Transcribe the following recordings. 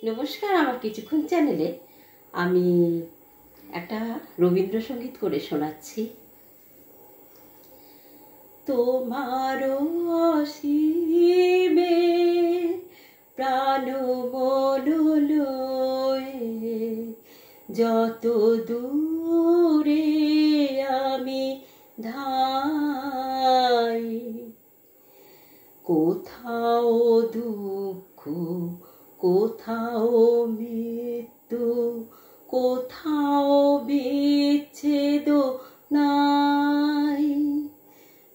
নমস্কার, আমার কিছুক্ষণ চ্যানেলে আমি একটা রবীন্দ্রসঙ্গীত করে শোনাচ্ছি। তোমারও অসীমে প্রাণ মন লয়ে যত দূরে আমি ধাই, কোথাও দুঃখ, কোথাও মৃত্যু, কোথাও বিচ্ছেদ নাই।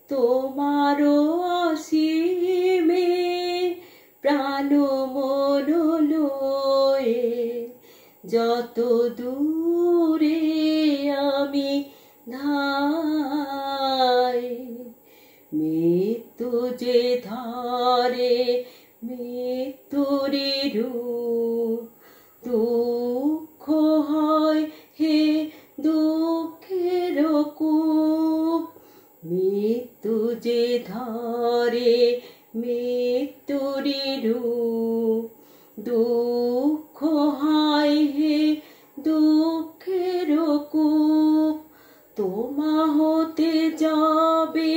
তোমারও অসীমে প্রাণ মন লয়ে যত দূরে আমি ধাই, মৃত্যু যে ধরে মৃত্যুরই রূপ, দুঃখ হয় হে দুঃখের কূপ। মৃত্যু যে ধরে মৃত্যুরই রূপ, দুঃখ হয় হে দুঃখের কূপ। তোমা হতে যাবে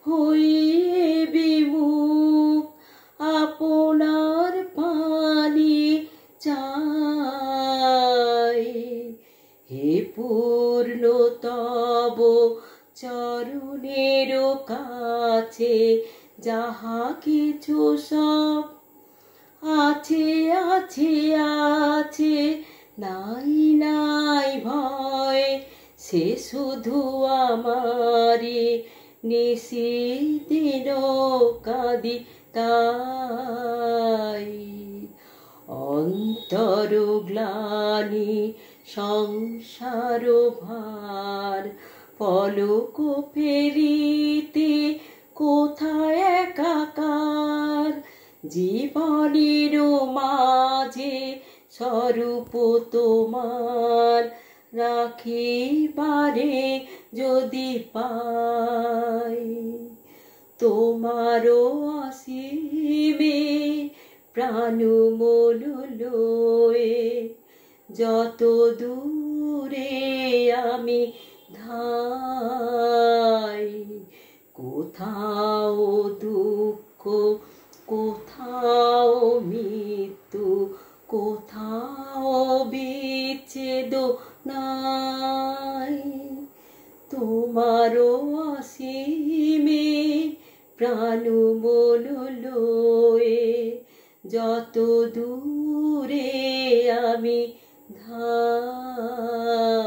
হইয়ে বিমুখ, আপনার পানি চাই। হে পূর্ণ তব চরণের কাছে যাহা কিছু সব আছে আছে আছে, নাই নাই ভয়, সে শুধু আমারে নিশিদিন কাঁদি তাই। অন্তর গ্লানি সংসার ভার, পলক ফেলিতে কোথায় একাকার। জীবনের মাঝে স্বরূপ তোমার রাখিবারে যদি পাই, তোমারও অসীমে প্রাণ মন লয়ে যত দূরে আমি ধাই, কোথাও দুঃখ, কোথাও মৃত্যু, কোথাও বিচ্ছেদ নাই। তোমারও অসীমে প্রাণ মন লয়ে যত দূরে আমি ধাই।